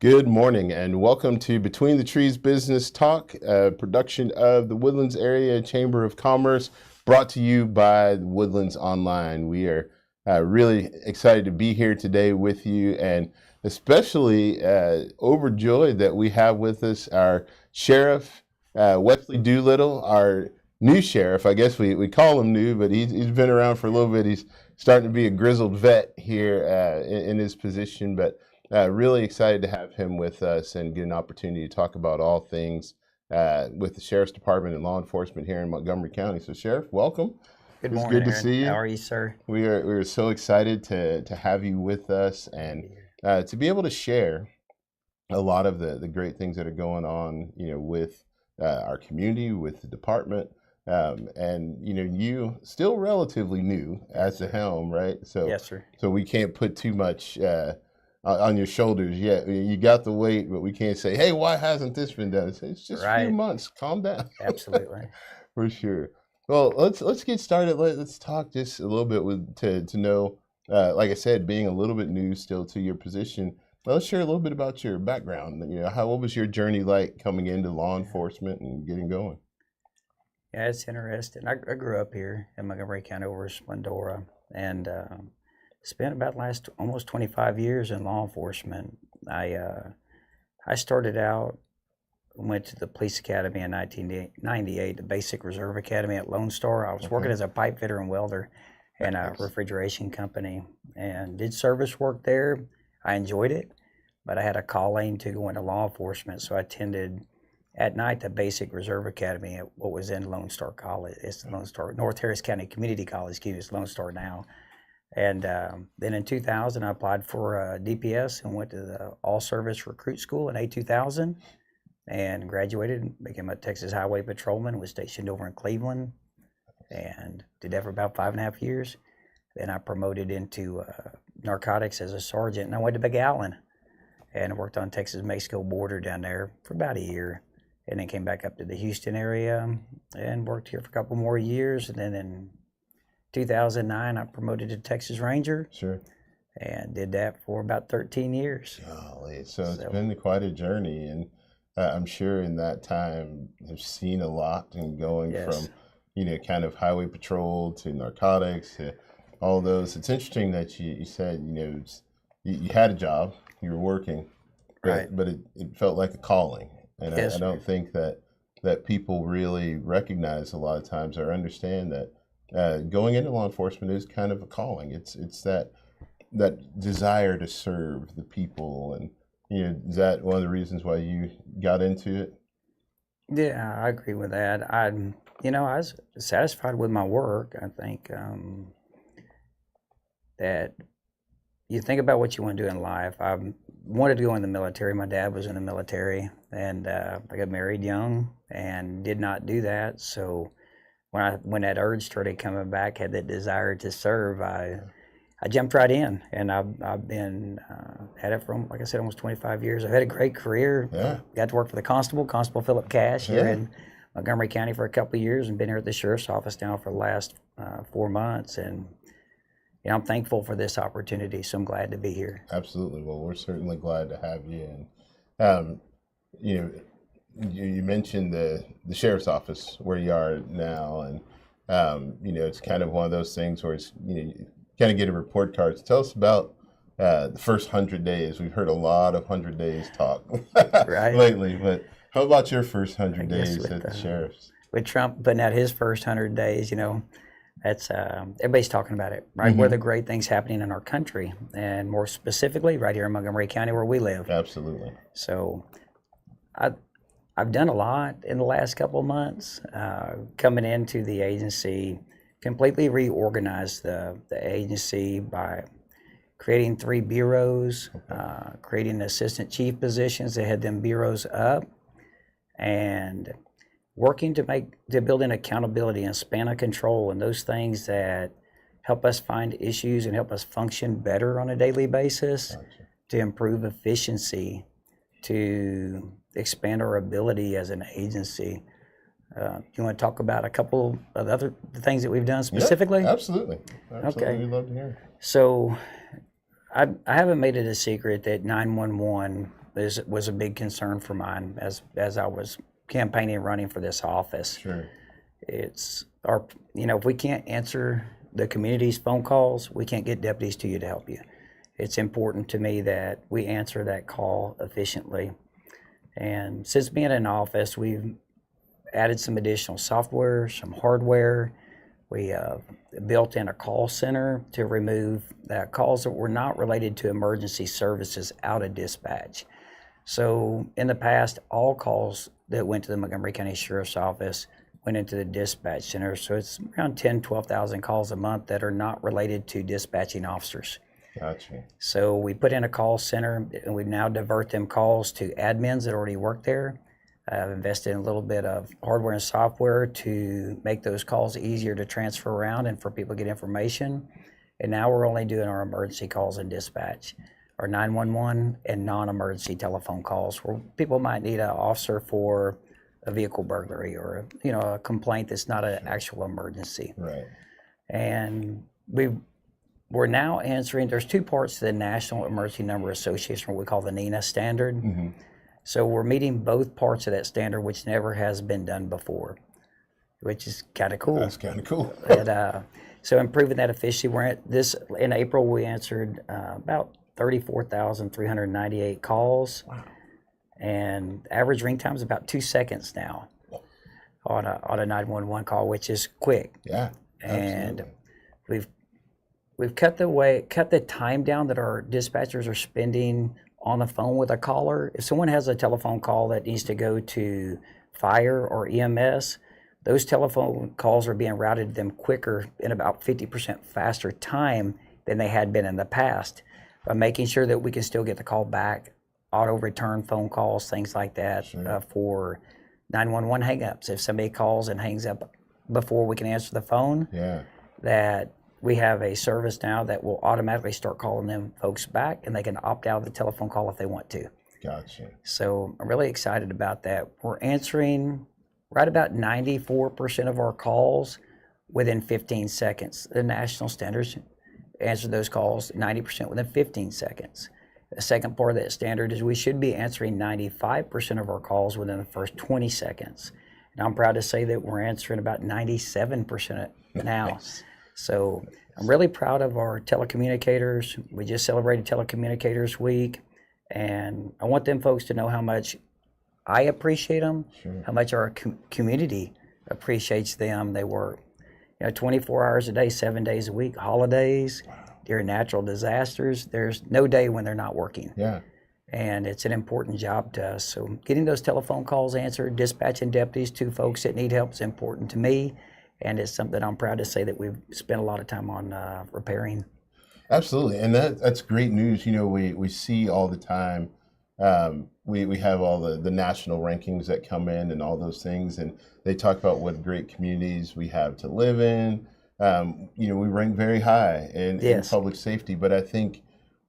Good morning and welcome to Between the Trees Business Talk, a production of the Woodlands Area Chamber of Commerce, brought to you by Woodlands Online. We are really excited to be here today with you, and especially overjoyed that we have with us our Sheriff, Wesley Doolittle, our new sheriff. I guess we call him new, but he's been around for a little bit. He's starting to be a grizzled vet here in his position, but really excited to have him with us and get an opportunity to talk about all things with the Sheriff's Department and law enforcement here in Montgomery County. So, Sheriff, welcome. Good It's morning, good to Aaron. see you. How are you, sir? We are so excited to have you with us and to be able to share a lot of the great things that are going on, with our community, with the department. And you still relatively new at the helm, right? So, Yes, sir. So we can't put too much on your shoulders yet. You got the weight, but we can't say, "Hey, why hasn't this been done?" It's just a few months. Calm down. Absolutely. For sure. Well, let's get started. Let's talk just a little bit to know, like I said, being a little bit new still to your position. Let's share a little bit about your background. What was your journey like coming into law enforcement and getting going? Yeah, it's interesting. I grew up here in Montgomery County over Splendora, and spent about the last almost 25 years in law enforcement. I started out, went to the police academy in 1998, the Basic Reserve Academy at Lone Star. I was working as a pipe fitter and welder in a refrigeration company and did service work there. I enjoyed it, but I had a calling to go into law enforcement, so I attended at night the Basic Reserve Academy at what was in Lone Star College. It's Lone Star, North Harris County Community College, it's Lone Star now. And then in 2000, I applied for DPS and went to the all-service recruit school in A2000 and graduated, became a Texas Highway Patrolman, was stationed over in Cleveland and did that for about 5.5 years. Then I promoted into narcotics as a sergeant, and I went to Big Allen and worked on Texas-Mexico border down there for about a year, and then came back up to the Houston area and worked here for a couple more years. And then in 2009, I promoted to Texas Ranger. Sure. And did that for about 13 years. Golly, so it's been quite a journey, and I'm sure in that time have seen a lot and going from, kind of highway patrol to narcotics to all those. It's interesting that you said, you had a job, you were working, but it felt like a calling. And I don't think that people really recognize a lot of times or understand that going into law enforcement is kind of a calling. It's that desire to serve the people, and is that one of the reasons why you got into it? Yeah, I agree with that. I was satisfied with my work. I think that you think about what you want to do in life. I wanted to go in the military. My dad was in the military, and I got married young and did not do that. So when that urge started coming back, had that desire to serve, I jumped right in, and I've been at it for, like I said, almost 25 years. I've had a great career. Got to work for the Constable Philip Cash here in Montgomery County for a couple of years, and been here at the Sheriff's Office now for the last 4 months. And I'm thankful for this opportunity, so I'm glad to be here. Absolutely. Well, we're certainly glad to have you. And you mentioned the Sheriff's Office where you are now, and it's kind of one of those things where it's you kind of get a report card. So tell us about the first 100 days. We've heard a lot of 100 days talk lately, but how about your first 100 days at the Sheriff's? With Trump putting out his first 100 days, that's everybody's talking about it, right? Where the great things happening in our country, and more specifically, right here in Montgomery County where we live. Absolutely. So, I've done a lot in the last couple of months. Coming into the agency, completely reorganized the agency by creating 3 bureaus, creating assistant chief positions that had them bureaus up, and working to build in accountability and span of control and those things that help us find issues and help us function better on a daily basis. Gotcha. To improve efficiency, to expand our ability as an agency. You want to talk about a couple of other things that we've done specifically? Yeah, absolutely. Okay. We'd love to hear. So I haven't made it a secret that 911 was a big concern for mine as I was campaigning and running for this office. Sure. It's our, if we can't answer the community's phone calls, we can't get deputies to you to help you. It's important to me that we answer that call efficiently. And since being in office, we've added some additional software, some hardware. We built in a call center to remove calls that were not related to emergency services out of dispatch. So in the past, all calls that went to the Montgomery County Sheriff's Office went into the dispatch center. So it's around 10, 12,000 calls a month that are not related to dispatching officers. Gotcha. So we put in a call center, and we now divert them calls to admins that already work there. I've invested in a little bit of hardware and software to make those calls easier to transfer around and for people to get information. And now we're only doing our emergency calls in dispatch, our 911 and non-emergency telephone calls where people might need an officer for a vehicle burglary or a complaint that's not an actual emergency. Right. And we're now answering. There's two parts to the National Emergency Number Association, what we call the NENA standard. Mm-hmm. So we're meeting both parts of that standard, which never has been done before, which is kind of cool. That's kind of cool. So improving that efficiency. We're at this in April. We answered about 34,398 calls. Wow. And average ring time is about 2 seconds now on a 911 call, which is quick. Yeah. And absolutely. we've cut the time down that our dispatchers are spending on the phone with a caller. If someone has a telephone call that needs to go to fire or EMS, those telephone calls are being routed to them quicker in about 50% faster time than they had been in the past, by making sure that we can still get the call back, auto return phone calls, things like that. Sure. For 911 hang-ups. If somebody calls and hangs up before we can answer the phone, that we have a service now that will automatically start calling them folks back, and they can opt out of the telephone call if they want to. Gotcha. So I'm really excited about that. We're answering right about 94% of our calls within 15 seconds. The national standards answer those calls 90% within 15 seconds. The second part of that standard is we should be answering 95% of our calls within the first 20 seconds. And I'm proud to say that we're answering about 97% now. Nice. So I'm really proud of our telecommunicators. We just celebrated Telecommunicators Week, and I want them folks to know how much I appreciate them, Sure. how much our community appreciates them. They work 24 hours a day, 7 days a week, holidays, during natural disasters. There's no day when they're not working. Yeah. And it's an important job to us. So getting those telephone calls answered, dispatching deputies to folks that need help is important to me. And it's something I'm proud to say that we've spent a lot of time on repairing. Absolutely. And that's great news. We see all the time, we have all the national rankings that come in and all those things. And they talk about what great communities we have to live in. We rank very high in public safety, but I think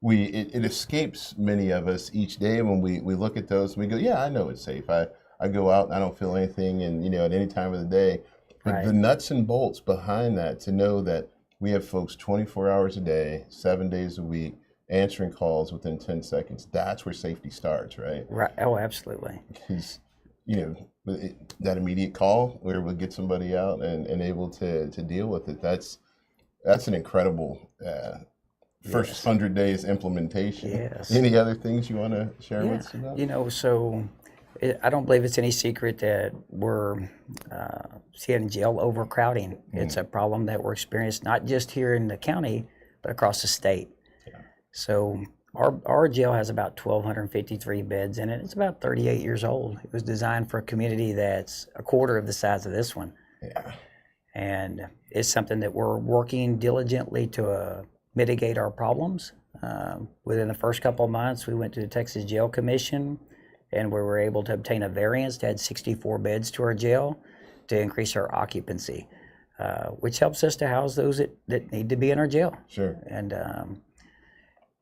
it escapes many of us each day when we look at those and we go, yeah, I know it's safe. I go out and I don't feel anything, and at any time of the day. But Right. the nuts and bolts behind that, to know that we have folks 24 hours a day, 7 days a week, answering calls within 10 seconds, that's where safety starts, right? Right. Oh, absolutely. Because, that immediate call, we're able to get somebody out and able to deal with it. That's an incredible first 100 days implementation. Yes. Any other things you want to share with us about? So I don't believe it's any secret that we're seeing jail overcrowding. It's a problem that we're experiencing not just here in the county, but across the state. Yeah. So our jail has about 1,253 beds in it. It's about 38 years old. It was designed for a community that's a quarter of the size of this one. Yeah. And it's something that we're working diligently to mitigate our problems. Within the first couple of months, we went to the Texas Jail Commission, and we were able to obtain a variance to add 64 beds to our jail to increase our occupancy, which helps us to house those that need to be in our jail. Sure. And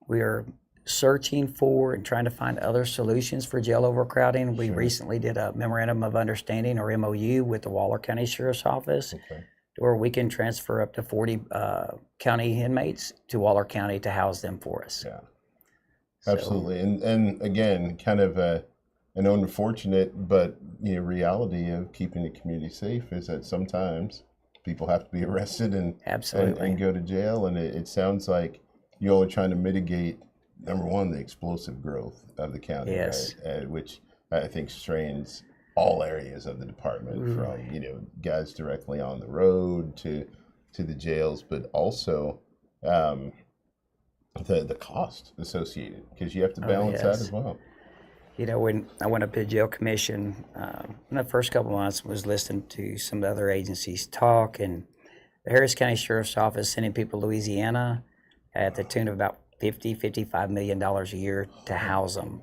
we are searching for and trying to find other solutions for jail overcrowding. We recently did a memorandum of understanding, or MOU, with the Waller County Sheriff's Office, where we can transfer up to 40 county inmates to Waller County to house them for us. Yeah. Absolutely. And again, kind of an unfortunate but reality of keeping the community safe is that sometimes people have to be arrested and go to jail. And it sounds like you all are trying to mitigate, number one, the explosive growth of the county, Yes. right? Which I think strains all areas of the department, Ooh. from guys directly on the road to the jails, but also the cost associated, because you have to balance that as well. When I went up to the jail commission, in the first couple of months, was listening to some of the other agencies talk, and the Harris County Sheriff's Office sending people to Louisiana at the tune of about $55 million a year to house them,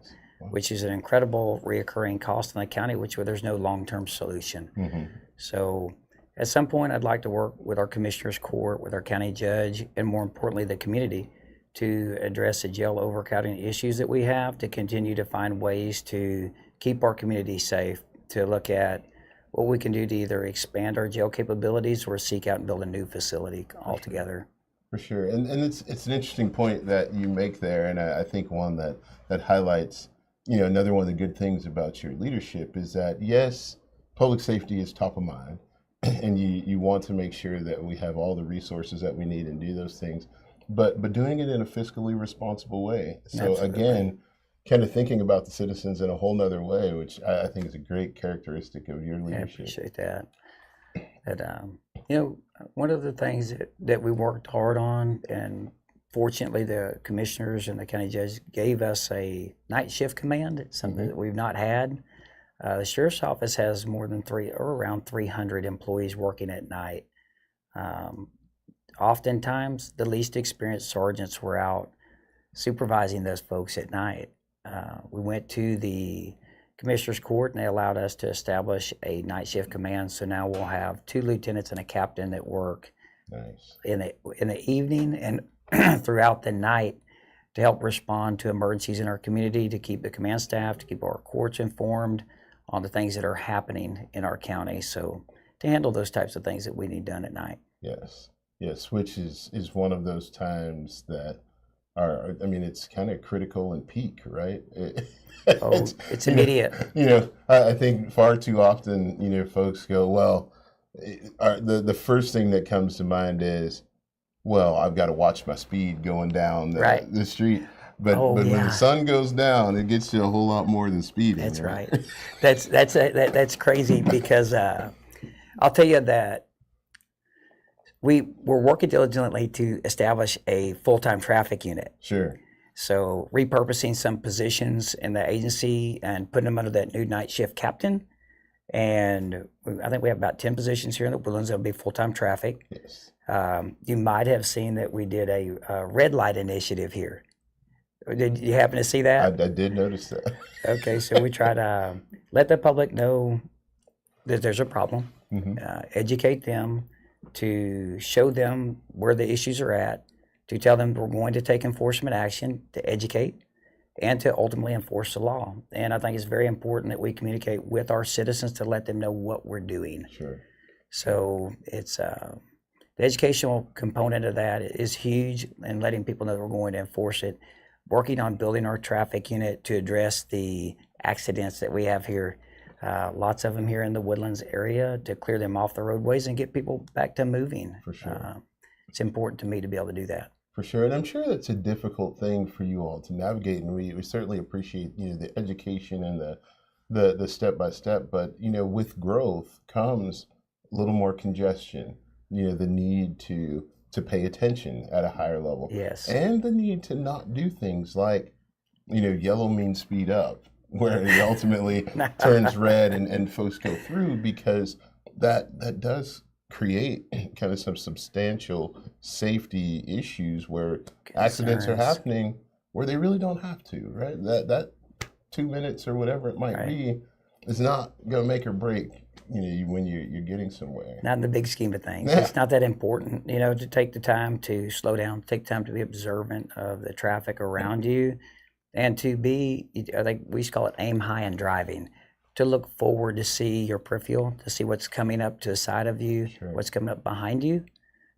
which is an incredible reoccurring cost in the county, where there's no long-term solution. Mm-hmm. So at some point, I'd like to work with our commissioner's court, with our county judge, and more importantly, the community, to address the jail overcrowding issues that we have, to continue to find ways to keep our community safe, to look at what we can do to either expand our jail capabilities or seek out and build a new facility altogether. For sure. And it's an interesting point that you make there, and I think one that highlights, another one of the good things about your leadership is that, yes, public safety is top of mind, and you want to make sure that we have all the resources that we need and do those things, but doing it in a fiscally responsible way. So Absolutely. Again, kind of thinking about the citizens in a whole nother way, which I think is a great characteristic of your leadership. I appreciate that. One of the things that we worked hard on, and fortunately the commissioners and the county judge gave us a night shift command. It's something that we've not had. The sheriff's office has around 300 employees working at night. Oftentimes, the least experienced sergeants were out supervising those folks at night. We went to the Commissioner's Court, and they allowed us to establish a night shift command. So now we'll have 2 lieutenants and a captain that work in the evening and throughout the night to help respond to emergencies in our community, to keep the command staff, to keep our courts informed on the things that are happening in our county. So to handle those types of things that we need done at night. Yes, which is one of those times that it's kind of critical and peak, right? It's immediate. I think far too often, folks go, well, the first thing that comes to mind is, well, I've got to watch my speed going down the street. But when the sun goes down, it gets you a whole lot more than speeding. That's right. That's crazy, because I'll tell you that we're working diligently to establish a full-time traffic unit. Sure. So repurposing some positions in the agency and putting them under that new night shift captain. And I think we have about 10 positions here in the Woodlands that'll be full-time traffic. Yes. You might have seen that we did a red light initiative here. Did you happen to see that? I did notice that. Okay, so we try to let the public know that there's a problem, educate them, to show them where the issues are at, to tell them we're going to take enforcement action, to educate, and to ultimately enforce the law. And I think it's very important that we communicate with our citizens to let them know what we're doing. Sure. So it's the educational component of that is huge, and letting people know that we're going to enforce it. Working on building our traffic unit to address the accidents that we have here. Lots of them here in the Woodlands area, to clear them off the roadways and get people back to moving. For sure. It's important to me to be able to do that. For sure. And I'm sure that's a difficult thing for you all to navigate. And we certainly appreciate, the education and the step-by-step. But, with growth comes a little more congestion, the need to pay attention at a higher level. Yes. And the need to not do things like, yellow means speed up, where it ultimately turns red and folks go through, because that does create kind of some substantial safety issues where accidents are happening where they really don't have to, right? That 2 minutes or whatever it might be is not going to make or break, when you're getting somewhere. Not in the big scheme of things. It's not that important, to take the time to slow down, take time to be observant of the traffic around you, and to be, I think we used to call it aim high in driving, to look forward, to see your peripheral, to see what's coming up to the side of you, what's coming up behind you,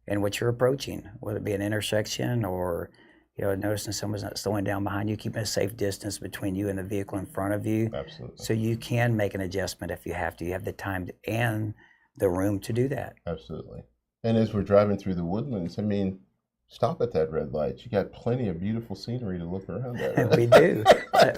and what you're approaching, whether it be an intersection or, noticing someone's not slowing down behind you, keeping a safe distance between you and the vehicle in front of you. Absolutely. So you can make an adjustment if you have to. You have the time and the room to do that. Absolutely. And as we're driving through the woodlands, I mean, stop at that red light. You got plenty of beautiful scenery to look around at. Right? We do.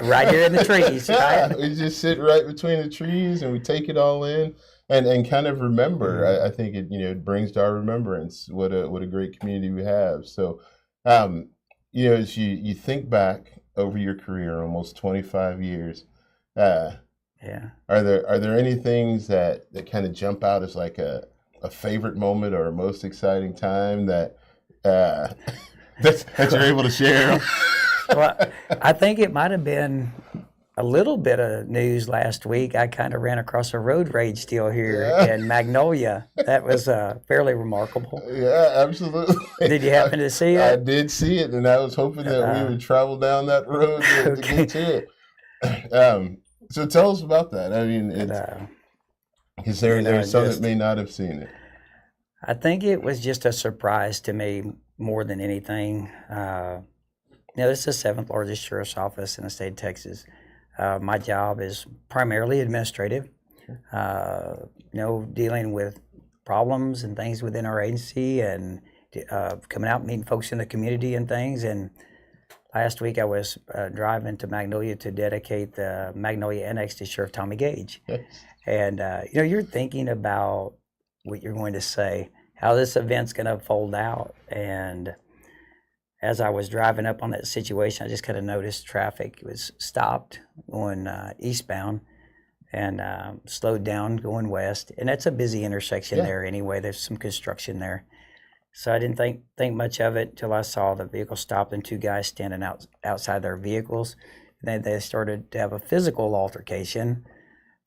Right here in the trees. Yeah, Right? we just sit right between the trees and we take it all in and kind of remember. I think it brings to our remembrance what a great community we have. So, as you think back over your career, almost 25 years, Yeah. are there any things that kind of jump out as like a favorite moment or a most exciting time that that you're able to share? Well, I think it might have been a little bit of news last week. I kind of ran across a road rage deal here in Magnolia. That was fairly remarkable. Yeah, absolutely. Did you happen to see it? I did see it, and I was hoping that we would travel down that road to get to it. So tell us about that. I mean, because there's some that may not have seen it. I think it was just a surprise to me more than anything. This is the seventh largest sheriff's office in the state of Texas. My job is primarily administrative, dealing with problems and things within our agency and coming out and meeting folks in the community and things. And last week I was driving to Magnolia to dedicate the Magnolia Annex to Sheriff Tommy Gage. Yes. And, you're thinking about what you're going to say, how this event's going to fold out. And as I was driving up on that situation, I just kind of noticed traffic was stopped going eastbound and slowed down going west. And that's a busy intersection there anyway. There's some construction there. So I didn't think much of it until I saw the vehicle stopped and two guys standing outside their vehicles. And then they started to have a physical altercation.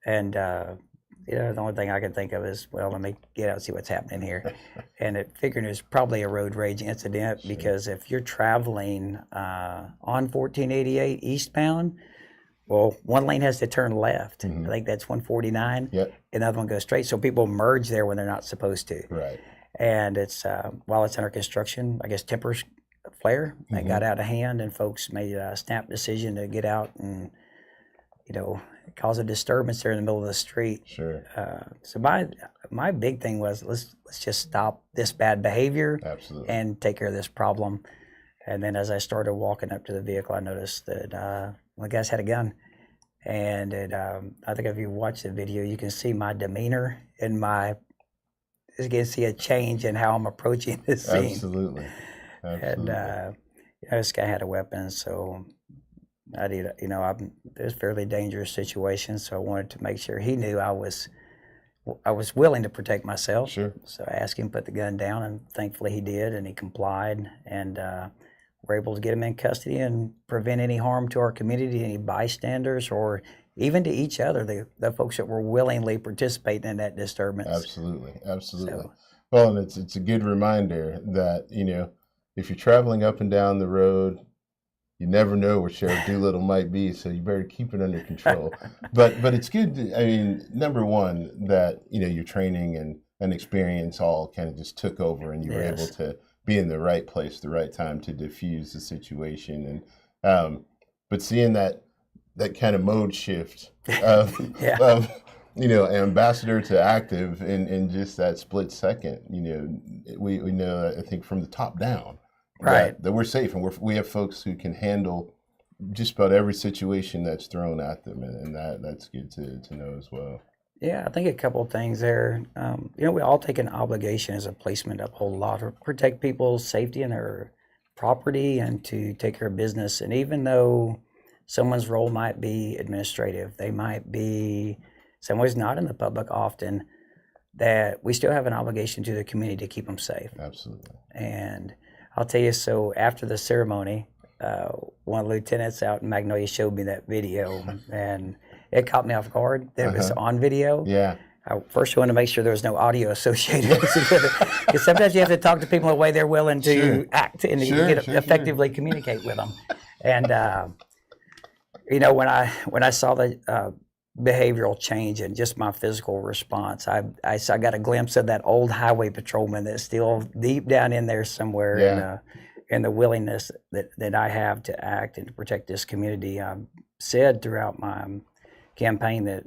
And the only thing I could think of is, well, let me get out and see what's happening here. And it figured it was probably a road rage incident because if you're traveling on 1488 eastbound, well, one lane has to turn left. I think that's 149. Yep. Another one goes straight. So people merge there when they're not supposed to. Right. And it's while it's under construction, I guess tempers flare. That got out of hand, and folks made a snap decision to get out and, cause a disturbance there in the middle of the street. Sure. So my big thing was let's just stop this bad behavior. Absolutely. And take care of this problem. And then as I started walking up to the vehicle, I noticed that the guys had a gun. And I think if you watch the video, you can see my demeanor and you can see a change in how I'm approaching this scene. Absolutely. And this guy had a weapon, so I did. It was a fairly dangerous situation, so I wanted to make sure he knew I was willing to protect myself. Sure. So I asked him to put the gun down, and thankfully he did, and he complied, and we're able to get him in custody and prevent any harm to our community, any bystanders, or even to each other, the folks that were willingly participating in that disturbance. Absolutely. Well, and it's a good reminder that, if you're traveling up and down the road, you never know where Sheriff Doolittle might be, so you better keep it under control. But it's good number one, that, your training and experience all kind of just took over and you were able to be in the right place, the right time to diffuse the situation. And but seeing that kind of mode shift of ambassador to active in just that split second, we know, I think, from the top down, right, that we're safe, and we have folks who can handle just about every situation that's thrown at them, and that's good to know as well. Yeah, I think a couple of things there. We all take an obligation as a policeman to uphold law, to protect people's safety and their property, and to take care of business. And even though someone's role might be administrative, they might be someone's not in the public often, that we still have an obligation to the community to keep them safe. Absolutely. And I'll tell you, so after the ceremony, one of the lieutenants out in Magnolia showed me that video, and it caught me off guard that it was on video. Yeah. I first wanted to make sure there was no audio associated with it, because sometimes you have to talk to people in a way they're willing to act and effectively communicate with them. And when I saw the behavioral change and just my physical response, I got a glimpse of that old highway patrolman that's still deep down in there somewhere. Yeah. and the willingness that I have to act and to protect this community. I've said throughout my campaign that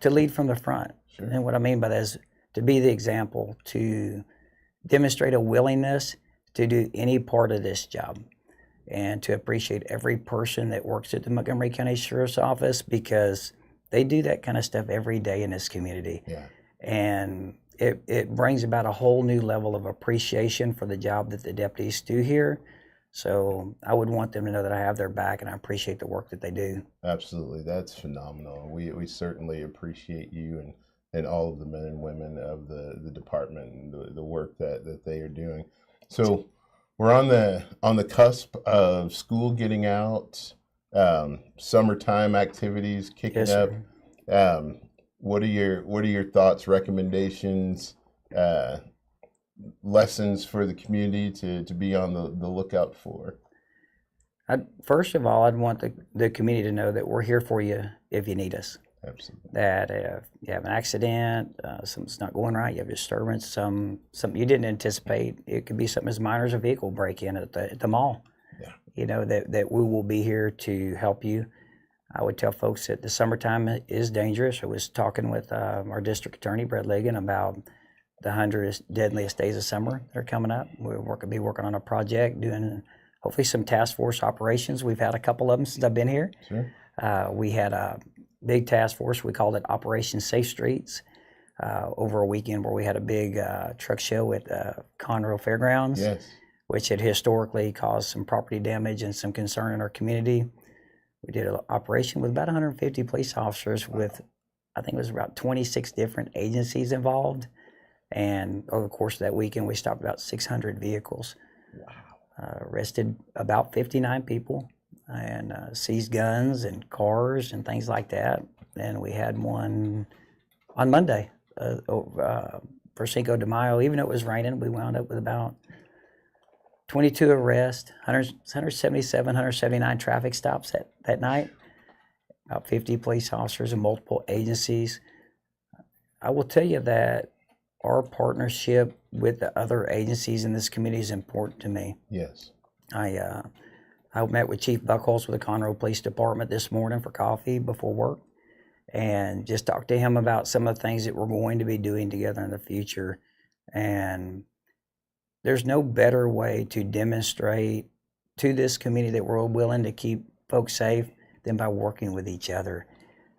to lead from the front. Sure. And what I mean by that is to be the example, to demonstrate a willingness to do any part of this job, and to appreciate every person that works at the Montgomery County Sheriff's Office, because they do that kind of stuff every day in this community. Yeah. And it brings about a whole new level of appreciation for the job that the deputies do here. So I would want them to know that I have their back and I appreciate the work that they do. Absolutely. That's phenomenal. We certainly appreciate you and all of the men and women of the department and the work that they are doing. So we're on the cusp of school getting out, summertime activities kicking Yes, up. sir. What are your thoughts, recommendations, lessons for the community to be on the lookout for? First of all, I'd want the community to know that we're here for you if you need us. Absolutely. That if you have an accident, something's not going right, you have disturbance, something you didn't anticipate. It could be something as minor as a vehicle break-in at the mall. Yeah. You know, that we will be here to help you. I would tell folks that the summertime is dangerous. I was talking with our district attorney, Brett Ligon, about the 100 deadliest days of summer that are coming up. We'll be working on a project, doing hopefully some task force operations. We've had a couple of them since I've been here. Sure. We had a big task force. We called it Operation Safe Streets over a weekend where we had a big truck show at Conroe Fairgrounds, Yes. which had historically caused some property damage and some concern in our community. We did an operation with about 150 police officers with, I think it was about 26 different agencies involved. And over the course of that weekend, we stopped about 600 vehicles. Wow. Arrested about 59 people and seized guns and cars and things like that. And we had one on Monday for Cinco de Mayo. Even though it was raining, we wound up with about 22 arrests, 177, 179 traffic stops that night, about 50 police officers and multiple agencies. I will tell you that our partnership with the other agencies in this community is important to me. Yes. I met with Chief Buckholz with the Conroe Police Department this morning for coffee before work, and just talked to him about some of the things that we're going to be doing together in the future. And there's no better way to demonstrate to this community that we're willing to keep folks safe than by working with each other,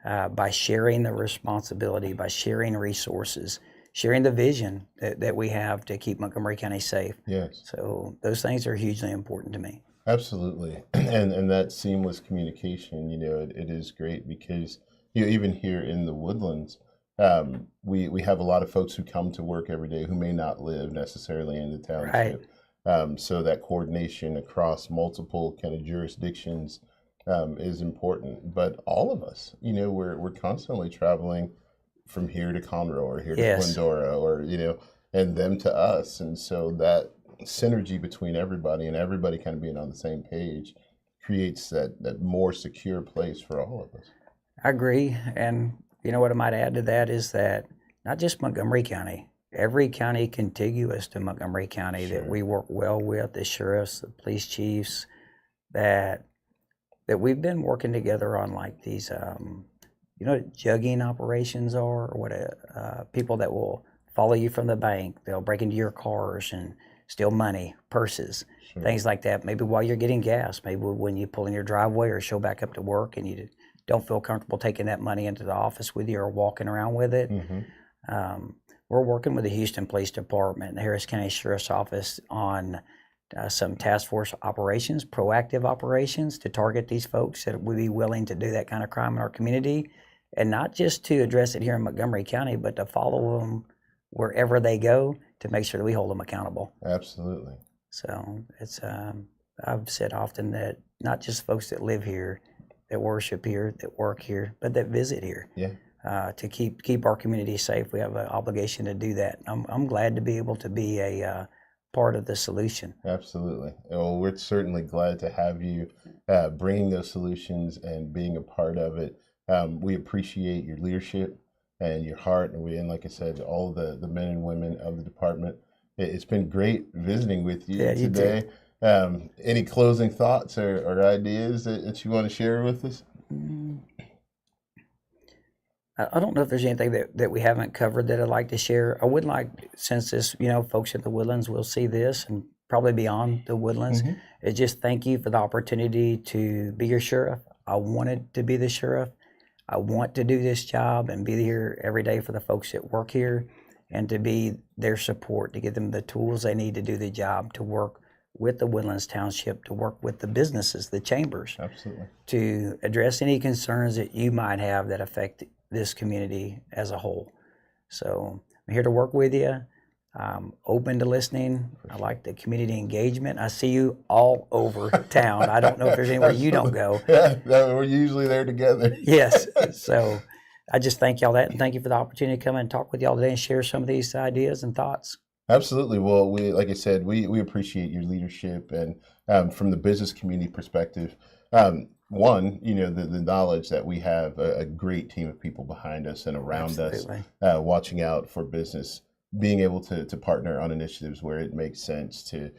by sharing the responsibility, by sharing resources, sharing the vision that we have to keep Montgomery County safe. Yes. So those things are hugely important to me. Absolutely. And that seamless communication, it is great because, even here in the Woodlands, we have a lot of folks who come to work every day who may not live necessarily in the township. Right. So that coordination across multiple kind of jurisdictions is important. But all of us, we're constantly traveling from here to Conroe or here to Glendora or, and them to us. And so that synergy between everybody and everybody kind of being on the same page creates that more secure place for all of us. I agree. And what I might add to that is that not just Montgomery County, every county contiguous to Montgomery County that we work well with, the sheriffs, the police chiefs, that we've been working together on like these, what jugging operations are, or what people that will follow you from the bank. They'll break into your cars and steal money, purses, things like that. Maybe while you're getting gas, maybe when you pull in your driveway or show back up to work and you don't feel comfortable taking that money into the office with you or walking around with it. Mm-hmm. We're working with the Houston Police Department and the Harris County Sheriff's Office on some task force operations, proactive operations to target these folks that would be willing to do that kind of crime in our community, and not just to address it here in Montgomery County, but to follow them wherever they go to make sure that we hold them accountable. Absolutely. So it's I've said often that not just folks that live here, that worship here, that work here, but that visit here. Yeah. To keep our community safe, we have an obligation to do that. I'm glad to be able to be a part of the solution. Absolutely. Well, we're certainly glad to have you bringing those solutions and being a part of it. We appreciate your leadership and your heart, and like I said, all the men and women of the department. It's been great visiting with you today. Any closing thoughts or ideas that you want to share with us? Mm, I don't know if there's anything that we haven't covered that I'd like to share. I would like, since this, folks at the Woodlands will see this and probably beyond the Woodlands, Mm-hmm. is just thank you for the opportunity to be your sheriff. I wanted to be the sheriff. I want to do this job and be here every day for the folks that work here and to be their support, to give them the tools they need to do the job, to work with the Woodlands Township, to work with the businesses, the chambers, Absolutely. to address any concerns that you might have that affect this community as a whole. So I'm here to work with you. I'm open to listening. I like the community engagement. I see you all over town. I don't know if there's anywhere you don't go. Yeah, we're usually there together. Yes. So I just thank y'all that, and thank you for the opportunity to come and talk with y'all today and share some of these ideas and thoughts. Absolutely. Well, like I said, we appreciate your leadership, and from the business community perspective, one, the knowledge that we have a great team of people behind us and around Absolutely. us, watching out for business, being able to partner on initiatives where it makes sense to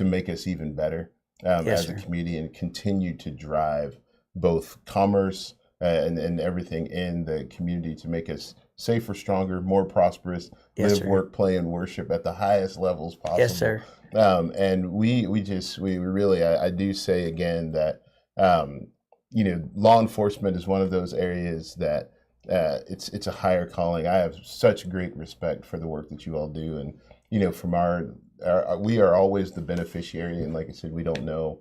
make us even better Yes, as a sir. community, and continue to drive both commerce and everything in the community to make us safer, stronger, more prosperous, Yes, live, sir. work, play, and worship at the highest levels possible. Yes, sir. And we really, I do say again that, law enforcement is one of those areas that it's a higher calling. I have such great respect for the work that you all do. And, from our we are always the beneficiary. And like I said, we don't know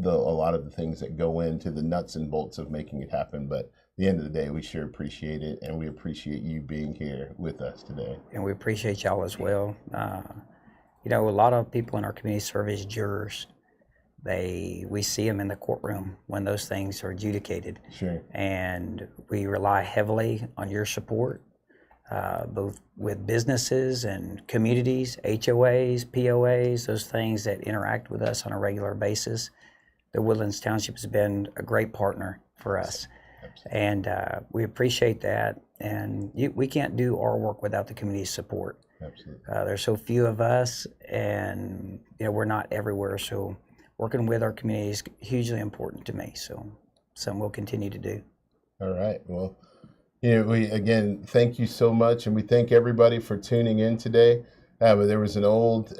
a lot of the things that go into the nuts and bolts of making it happen. But at the end of the day, we sure appreciate it. And we appreciate you being here with us today. And we appreciate y'all as well. A lot of people in our community serve as jurors. We see them in the courtroom when those things are adjudicated. Sure. And we rely heavily on your support, both with businesses and communities, HOAs, POAs, those things that interact with us on a regular basis. The Woodlands Township has been a great partner for us. Absolutely. And we appreciate that. And we can't do our work without the community's support. Absolutely. There's so few of us, and we're not everywhere. So working with our community is hugely important to me. So something we'll continue to do. All right. Well, we again thank you so much, and we thank everybody for tuning in today. There was an old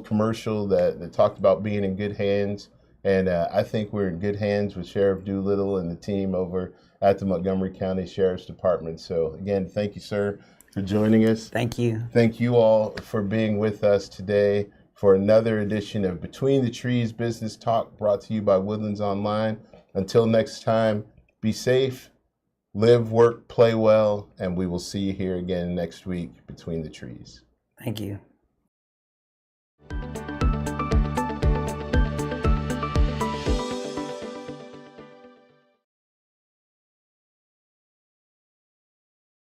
commercial that talked about being in good hands, and I think we're in good hands with Sheriff Doolittle and the team over at the Montgomery County Sheriff's Department. So again, thank you, sir, for joining us. Thank you. Thank you all for being with us today for another edition of Between the Trees Business Talk, brought to you by Woodlands Online. Until next time, be safe, live, work, play well, and we will see you here again next week between the trees. Thank you.